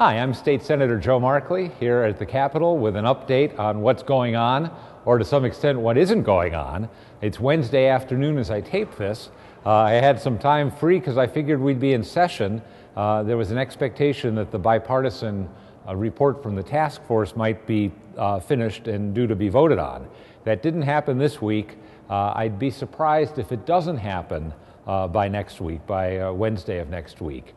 Hi, I'm State Senator Joe Markley here at the Capitol with an update on what's going on, or to some extent what isn't going on. It's Wednesday afternoon as I tape this. I had some time free because I figured we'd be in session. There was an expectation that the bipartisan report from the task force might be finished and due to be voted on. That didn't happen this week. I'd be surprised if it doesn't happen by next week, by Wednesday of next week.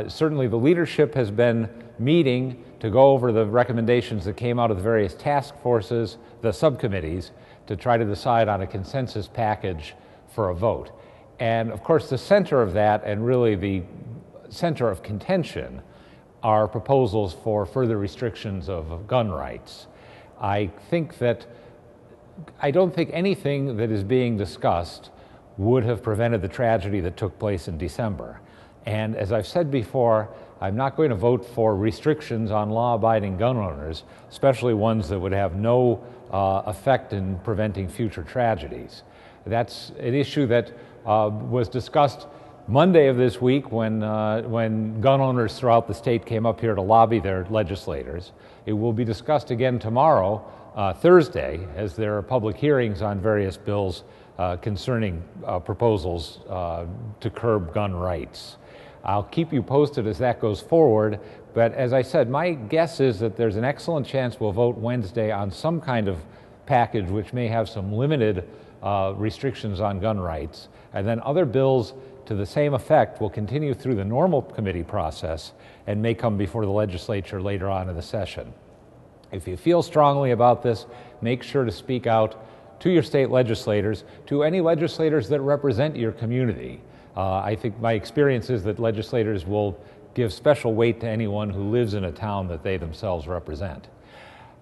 Certainly the leadership has been meeting to go over the recommendations that came out of the various task forces, the subcommittees, to try to decide on a consensus package for a vote. And of course the center of that, and really the center of contention, are proposals for further restrictions of gun rights. I don't think anything that is being discussed would have prevented the tragedy that took place in December. And as I've said before, I'm not going to vote for restrictions on law-abiding gun owners, especially ones that would have no effect in preventing future tragedies. That's an issue that was discussed Monday of this week when gun owners throughout the state came up here to lobby their legislators. It will be discussed again tomorrow, Thursday, as there are public hearings on various bills concerning proposals to curb gun rights. I'll keep you posted as that goes forward, but as I said, my guess is that there's an excellent chance we'll vote Wednesday on some kind of package which may have some limited restrictions on gun rights, and then other bills to the same effect will continue through the normal committee process and may come before the legislature later on in the session. If you feel strongly about this, make sure to speak out to your state legislators, to any legislators that represent your community. I think my experience is that legislators will give special weight to anyone who lives in a town that they themselves represent.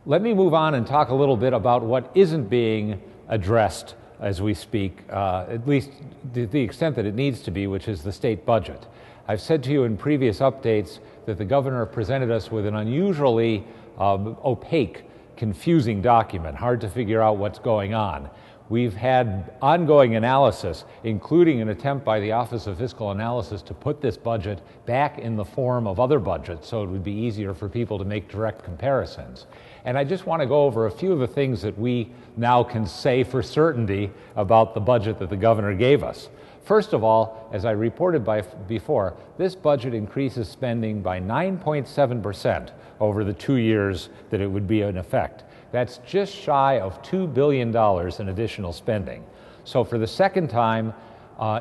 Let me move on and talk a little bit about what isn't being addressed as we speak, at least to the extent that it needs to be, which is the state budget. I've said to you in previous updates that the governor presented us with an unusually opaque, confusing document, hard to figure out what's going on. We've had ongoing analysis, including an attempt by the Office of Fiscal Analysis to put this budget back in the form of other budgets so it would be easier for people to make direct comparisons. And I just want to go over a few of the things that we now can say for certainty about the budget that the governor gave us. First of all, as I reported before, this budget increases spending by 9.7% over the 2 years that it would be in effect. That's just shy of $2 billion in additional spending. So for the second time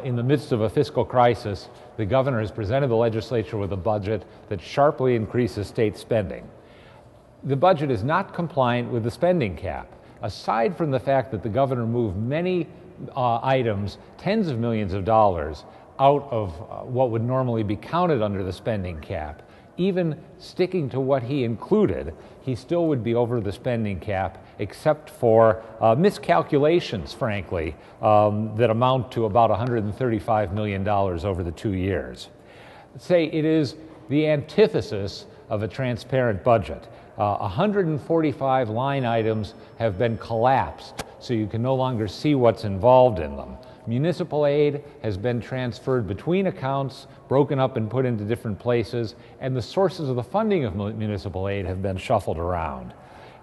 in the midst of a fiscal crisis, the governor has presented the legislature with a budget that sharply increases state spending. The budget is not compliant with the spending cap. Aside from the fact that the governor moved many items, tens of millions of dollars, out of what would normally be counted under the spending cap, even sticking to what he included, he still would be over the spending cap, except for miscalculations, frankly, that amount to about $135 million over the 2 years. Say it is the antithesis of a transparent budget. 145 line items have been collapsed, so you can no longer see what's involved in them. Municipal aid has been transferred between accounts, broken up and put into different places, and the sources of the funding of municipal aid have been shuffled around.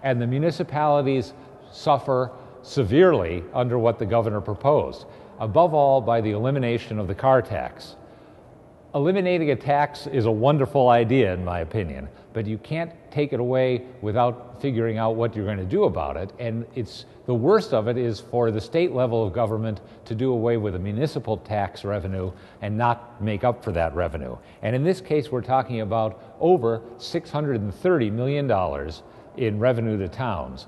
And the municipalities suffer severely under what the governor proposed, above all by the elimination of the car tax. Eliminating a tax is a wonderful idea, in my opinion, but you can't take it away without figuring out what you're going to do about it. And the worst of it is for the state level of government to do away with a municipal tax revenue and not make up for that revenue. And in this case, we're talking about over $630 million in revenue to towns.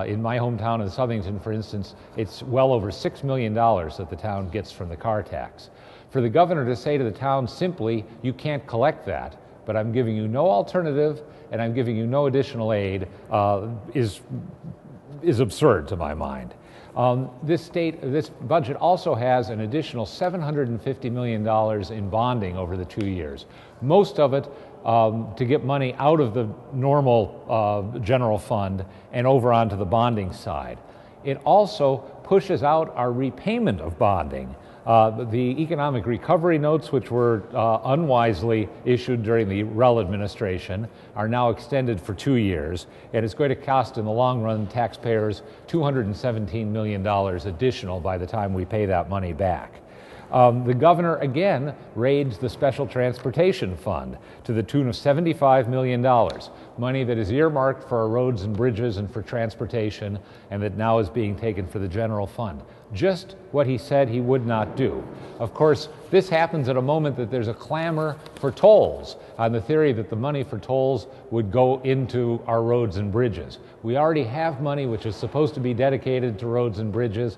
In my hometown of Southington, for instance, it's well over $6 million that the town gets from the car tax. For the governor to say to the town simply, you can't collect that, but I'm giving you no alternative and I'm giving you no additional aid is absurd to my mind. This budget also has an additional $750 million in bonding over the 2 years, most of it to get money out of the normal general fund and over onto the bonding side. It also pushes out our repayment of bonding. The economic recovery notes, which were unwisely issued during the Rell administration, are now extended for 2 years, and it's going to cost in the long run taxpayers $217 million additional by the time we pay that money back. The governor again raised the Special Transportation Fund to the tune of $75 million, money that is earmarked for our roads and bridges and for transportation, and that now is being taken for the general fund. Just what he said he would not do. Of course, this happens at a moment that there's a clamor for tolls, on the theory that the money for tolls would go into our roads and bridges. We already have money which is supposed to be dedicated to roads and bridges.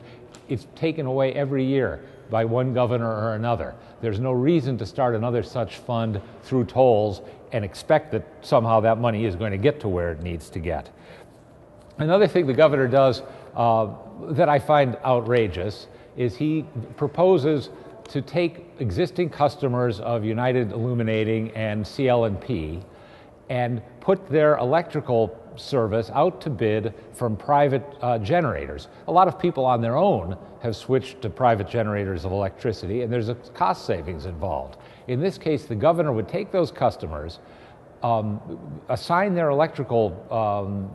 It's taken away every year by one governor or another. There's no reason to start another such fund through tolls and expect that somehow that money is going to get to where it needs to get. Another thing the governor does that I find outrageous is he proposes to take existing customers of United Illuminating and CL&P and put their electrical service out to bid from private generators. A lot of people on their own have switched to private generators of electricity, and there's a cost savings involved. In this case, the governor would take those customers, assign their electrical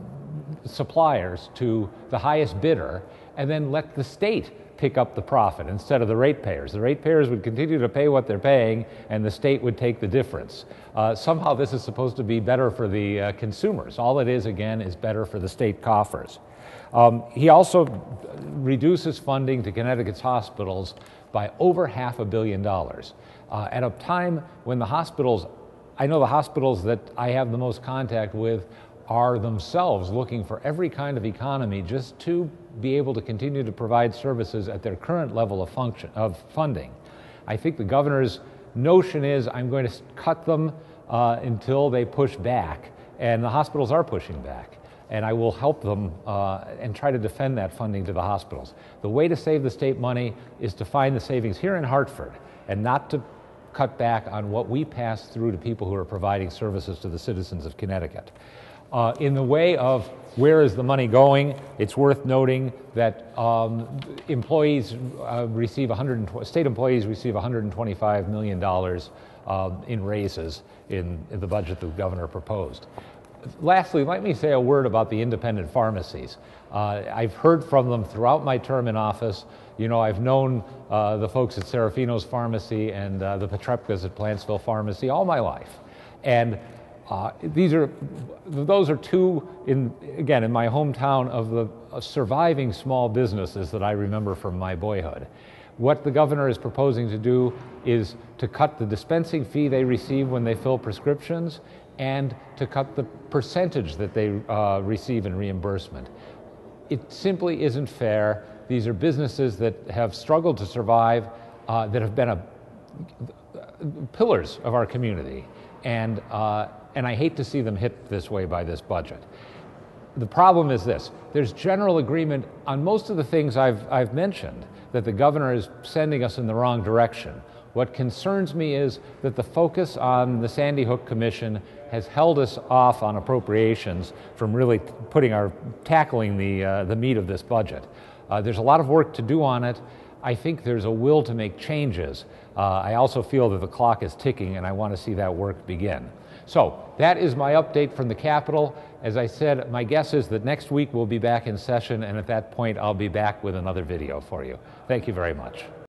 suppliers to the highest bidder, and then let the state pick up the profit instead of the ratepayers. The ratepayers would continue to pay what they're paying, and the state would take the difference. Somehow this is supposed to be better for the consumers. All it is, again, is better for the state coffers. He also reduces funding to Connecticut's hospitals by over $500 million. At a time when the hospitals, I know the hospitals that I have the most contact with are themselves looking for every kind of economy just to be able to continue to provide services at their current level of funding. I think the governor's notion is, I'm going to cut them until they push back, and the hospitals are pushing back, and I will help them and try to defend that funding to the hospitals. The way to save the state money is to find the savings here in Hartford and not to cut back on what we pass through to people who are providing services to the citizens of Connecticut. In the way of where is the money going, it's worth noting that employees receive state employees receive $125 million in raises in the budget the governor proposed. Lastly, let me say a word about the independent pharmacies. I've heard from them throughout my term in office. You know, I've known the folks at Serafino's Pharmacy and the Petrepkas at Plantsville Pharmacy all my life. And those are two, again, in my hometown, of the surviving small businesses that I remember from my boyhood. What the governor is proposing to do is to cut the dispensing fee they receive when they fill prescriptions and to cut the percentage that they receive in reimbursement. It simply isn't fair. These are businesses that have struggled to survive, that have been pillars of our community. And I hate to see them hit this way by this budget. The problem is this: there's general agreement on most of the things I've mentioned, that the governor is sending us in the wrong direction. What concerns me is that the focus on the Sandy Hook Commission has held us off on appropriations from really tackling the meat of this budget. There's a lot of work to do on it. I think there's a will to make changes. I also feel that the clock is ticking, and I want to see that work begin. So that is my update from the Capitol. As I said, my guess is that next week we'll be back in session, and at that point I'll be back with another video for you. Thank you very much.